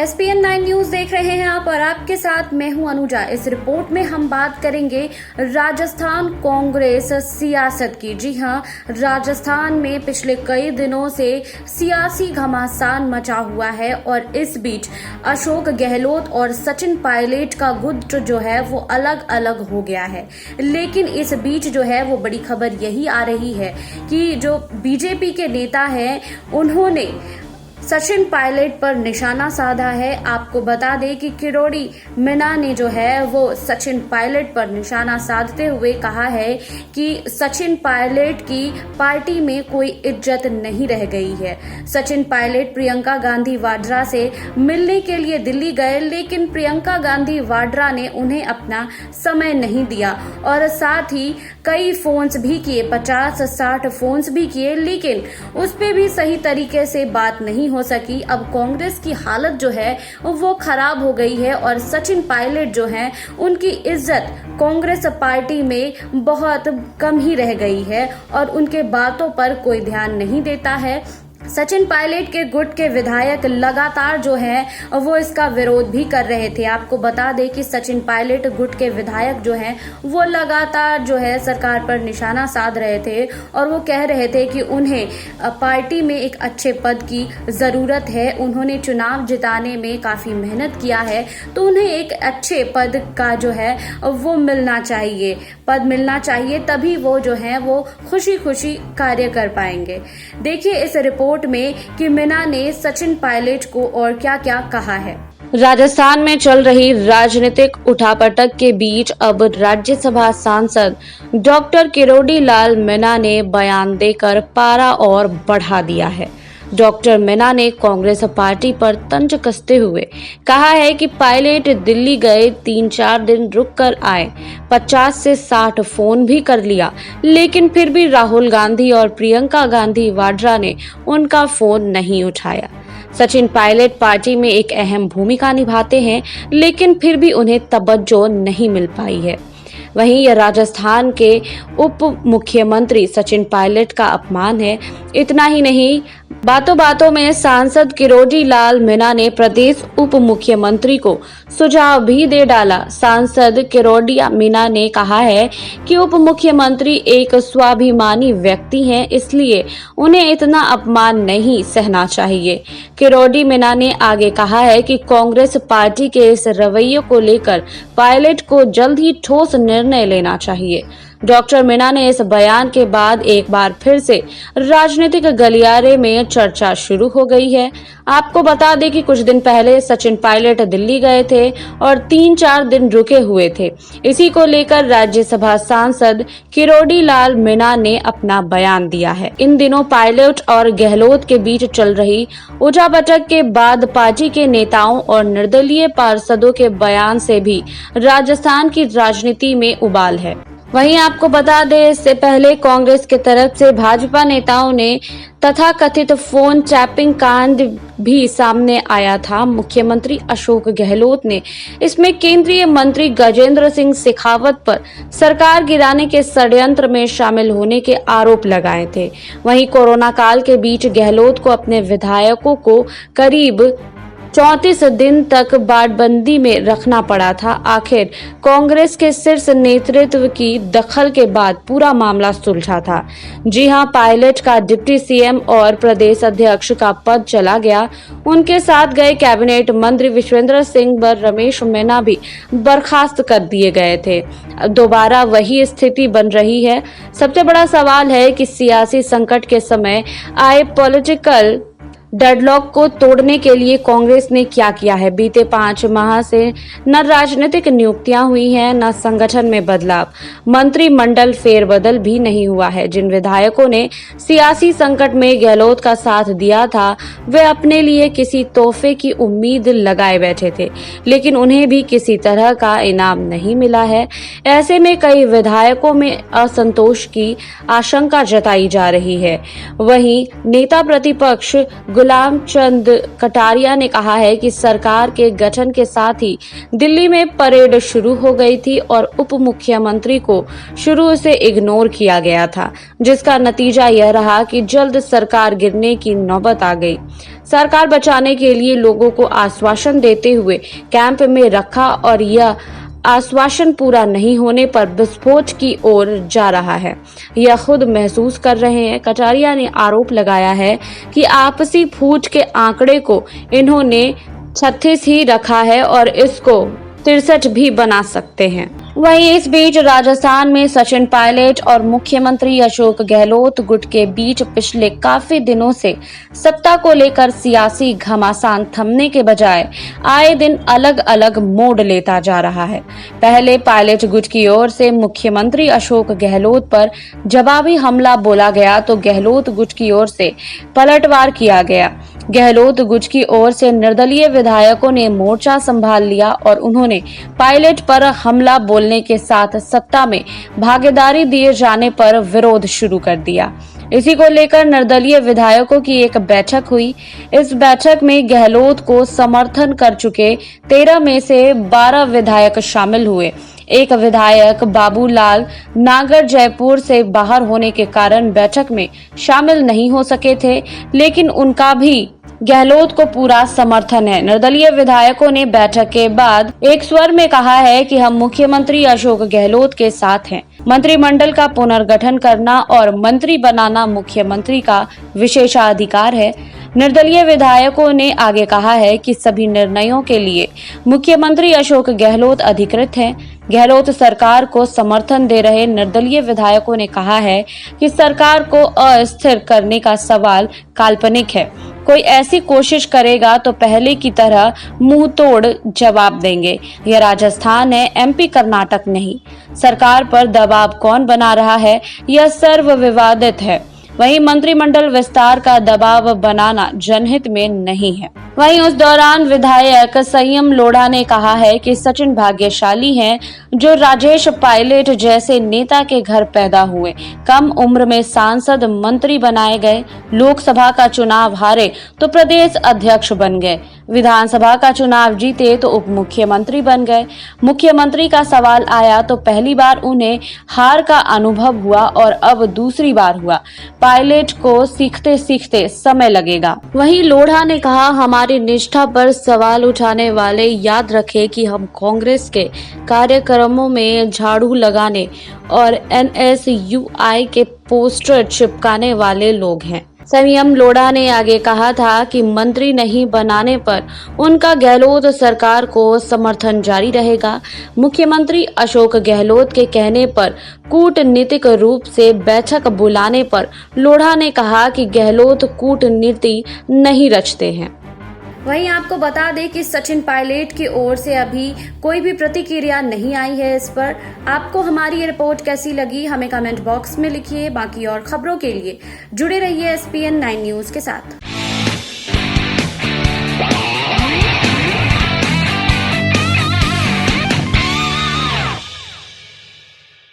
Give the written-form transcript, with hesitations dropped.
SPN9 news देख रहे हैं आप और आपके साथ मैं हूं अनुजा। इस रिपोर्ट में हम बात करेंगे राजस्थान कांग्रेस सियासत की। जी हां, राजस्थान में पिछले कई दिनों से सियासी घमासान मचा हुआ है और इस बीच अशोक गहलोत और सचिन पायलट का गुट जो है वो अलग अलग हो गया है। लेकिन इस बीच जो है वो बड़ी खबर यही आ रही है कि जो बीजेपी के नेता हैं उन्होंने सचिन पायलट पर निशाना साधा है। आपको बता दें कि किरोड़ी मीना ने जो है वो सचिन पायलट पर निशाना साधते हुए कहा है कि सचिन पायलट की पार्टी में कोई इज्जत नहीं रह गई है। सचिन पायलट प्रियंका गांधी वाड्रा से मिलने के लिए दिल्ली गए, लेकिन प्रियंका गांधी वाड्रा ने उन्हें अपना समय नहीं दिया और साथ ही कई फोन्स भी किए, 50-60 फोन्स भी किए, लेकिन उस पे भी सही तरीके से बात नहीं हो सकी। अब कांग्रेस की हालत जो है वो खराब हो गई है और सचिन पायलट जो हैं उनकी इज्जत कांग्रेस पार्टी में बहुत कम ही रह गई है और उनके बातों पर कोई ध्यान नहीं देता है। सचिन पायलट के गुट के विधायक लगातार जो हैं वो इसका विरोध भी कर रहे थे। आपको बता दें कि सचिन पायलट गुट के विधायक जो हैं वो लगातार जो है सरकार पर निशाना साध रहे थे और वो कह रहे थे कि उन्हें पार्टी में एक अच्छे पद की जरूरत है। उन्होंने चुनाव जिताने में काफी मेहनत किया है, तो उन्हें एक अच्छे पद का जो है वो मिलना चाहिए, पद मिलना चाहिए, तभी वो जो है वो खुशी खुशी कार्य कर पाएंगे। देखिए इस रिपोर्ट में कि मीना ने सचिन पायलट को और क्या क्या कहा है। राजस्थान में चल रही राजनीतिक उठापटक के बीच अब राज्यसभा सांसद डॉक्टर किरोड़ी लाल मीना ने बयान देकर पारा और बढ़ा दिया है। डॉक्टर मीना ने कांग्रेस पार्टी पर तंज कसते हुए कहा है कि पायलट दिल्ली गए, 3-4 दिन रुक कर आए, 50 से 60 फोन भी कर लिया, लेकिन फिर भी राहुल गांधी और प्रियंका गांधी वाड्रा ने उनका फोन नहीं उठाया। सचिन पायलट पार्टी में एक अहम भूमिका निभाते हैं, लेकिन फिर भी उन्हें तवज्जो नहीं मिल पाई है। वहीं यह राजस्थान के उप मुख्यमंत्री सचिन पायलट का अपमान है। इतना ही नहीं, बातों बातों में सांसद किरोड़ी लाल मीना ने प्रदेश उप मुख्यमंत्री को सुझाव भी दे डाला। सांसद किरोड़ी मीना ने कहा है कि उप मुख्यमंत्री एक स्वाभिमानी व्यक्ति हैं, इसलिए उन्हें इतना अपमान नहीं सहना चाहिए। किरोड़ी मीना ने आगे कहा है कि कांग्रेस पार्टी के इस रवैये को लेकर पायलट को जल्द ही ठोस निर्णय लेना चाहिए। डॉक्टर मीना ने इस बयान के बाद एक बार फिर से राजनीतिक गलियारे में चर्चा शुरू हो गई है। आपको बता दें कि कुछ दिन पहले सचिन पायलट दिल्ली गए थे और 3-4 दिन रुके हुए थे। इसी को लेकर राज्यसभा सांसद किरोड़ी लाल मीना ने अपना बयान दिया है। इन दिनों पायलट और गहलोत के बीच चल रही उठापटक के बाद पार्टी के नेताओं और निर्दलीय पार्षदों के बयान से भी राजस्थान की राजनीति में उबाल है। वहीं आपको बता दें, इससे पहले कांग्रेस के तरफ से भाजपा नेताओं ने तथाकथित फोन टैपिंग कांड भी सामने आया था। मुख्यमंत्री अशोक गहलोत ने इसमें केंद्रीय मंत्री गजेंद्र सिंह शेखावत पर सरकार गिराने के षड्यंत्र में शामिल होने के आरोप लगाए थे। वहीं कोरोना काल के बीच गहलोत को अपने विधायकों को करीब 34 दिन तक बाड़बंदी में रखना पड़ा था। आखिर कांग्रेस के शीर्ष नेतृत्व की दखल के बाद पूरा मामला सुलझा था। जी हां, पायलट का डिप्टी सीएम और प्रदेश अध्यक्ष का पद चला गया। उनके साथ गए कैबिनेट मंत्री विश्वेंद्र सिंह व रमेश मीना भी बर्खास्त कर दिए गए थे। दोबारा वही स्थिति बन रही है। सबसे बड़ा सवाल है कि सियासी संकट के समय आए पॉलिटिकल डेडलॉक को तोड़ने के लिए कांग्रेस ने क्या किया है। बीते 5 माह से न राजनीतिक नियुक्तियां हुई हैं, न संगठन में बदलाव, मंत्रिमंडल फेरबदल भी नहीं हुआ है। जिन विधायकों ने सियासी संकट में गहलोत का साथ दिया था, वे अपने लिए किसी तोहफे की उम्मीद लगाए बैठे थे, लेकिन उन्हें भी किसी तरह का इनाम नहीं मिला है। ऐसे में कई विधायकों में असंतोष की आशंका जताई जा रही है। वहीं नेता प्रतिपक्ष गुलाम चंद कटारिया ने कहा है कि सरकार के गठन के साथ ही दिल्ली में परेड शुरू हो गई थी और उप मुख्यमंत्री को शुरू से इग्नोर किया गया था, जिसका नतीजा यह रहा कि जल्द सरकार गिरने की नौबत आ गई। सरकार बचाने के लिए लोगों को आश्वासन देते हुए कैंप में रखा और यह आश्वासन पूरा नहीं होने पर विस्फोट की ओर जा रहा है, यह खुद महसूस कर रहे हैं। कटारिया ने आरोप लगाया है कि आपसी फूट के आंकड़े को इन्होंने 36 ही रखा है और इसको 63 भी बना सकते हैं। वहीं इस बीच राजस्थान में सचिन पायलट और मुख्यमंत्री अशोक गहलोत गुट के बीच पिछले काफी दिनों से सत्ता को लेकर सियासी घमासान थमने के बजाय आए दिन अलग अलग मोड़ लेता जा रहा है। पहले पायलट गुट की ओर से मुख्यमंत्री अशोक गहलोत पर जवाबी हमला बोला गया तो गहलोत गुट की ओर से पलटवार किया गया। गहलोत गुट की ओर से निर्दलीय विधायकों ने मोर्चा संभाल लिया और उन्होंने पायलट पर हमला बोलने के साथ सत्ता में भागीदारी दिए जाने पर विरोध शुरू कर दिया। इसी को लेकर निर्दलीय विधायकों की एक बैठक हुई। इस बैठक में गहलोत को समर्थन कर चुके 13 में से 12 विधायक शामिल हुए। एक विधायक बाबूलाल नागर जयपुर से बाहर होने के कारण बैठक में शामिल नहीं हो सके थे, लेकिन उनका भी गहलोत को पूरा समर्थन है। निर्दलीय विधायकों ने बैठक के बाद एक स्वर में कहा है कि हम मुख्यमंत्री अशोक गहलोत के साथ हैं। मंत्रिमंडल का पुनर्गठन करना और मंत्री बनाना मुख्यमंत्री का विशेषाधिकार है। निर्दलीय विधायकों ने आगे कहा है कि सभी निर्णयों के लिए मुख्यमंत्री अशोक गहलोत अधिकृत हैं। गहलोत सरकार को समर्थन दे रहे निर्दलीय विधायकों ने कहा है कि सरकार को अस्थिर करने का सवाल काल्पनिक है। कोई ऐसी कोशिश करेगा तो पहले की तरह मुंह तोड़ जवाब देंगे। यह राजस्थान है, एमपी कर्नाटक नहीं। सरकार पर दबाव कौन बना रहा है, यह सर्वविवादित है। वहीं मंत्रिमंडल विस्तार का दबाव बनाना जनहित में नहीं है। वहीं उस दौरान विधायक संयम लोढ़ा ने कहा है कि सचिन भाग्यशाली हैं जो राजेश पायलट जैसे नेता के घर पैदा हुए, कम उम्र में सांसद मंत्री बनाए गए, लोकसभा का चुनाव हारे तो प्रदेश अध्यक्ष बन गए, विधानसभा का चुनाव जीते तो उप मुख्यमंत्री बन गए। मुख्यमंत्री का सवाल आया तो पहली बार उन्हें हार का अनुभव हुआ और अब दूसरी बार हुआ। पायलट को सीखते सीखते समय लगेगा। वहीं लोढ़ा ने कहा, हमारी निष्ठा पर सवाल उठाने वाले याद रखें कि हम कांग्रेस के कार्यक्रमों में झाड़ू लगाने और NSUI के पोस्टर चिपकाने वाले लोग हैं। संयम लोढ़ा ने आगे कहा था कि मंत्री नहीं बनाने पर उनका गहलोत सरकार को समर्थन जारी रहेगा। मुख्यमंत्री अशोक गहलोत के कहने पर कूटनीतिक रूप से बैठक बुलाने पर लोढ़ा ने कहा कि गहलोत कूटनीति नहीं रचते हैं। वहीं आपको बता दें कि सचिन पायलट की ओर से अभी कोई भी प्रतिक्रिया नहीं आई है इस पर। आपको हमारी ये रिपोर्ट कैसी लगी हमें कमेंट बॉक्स में लिखिए। बाकी और खबरों के लिए जुड़े रहिए SPN 9 न्यूज के साथ।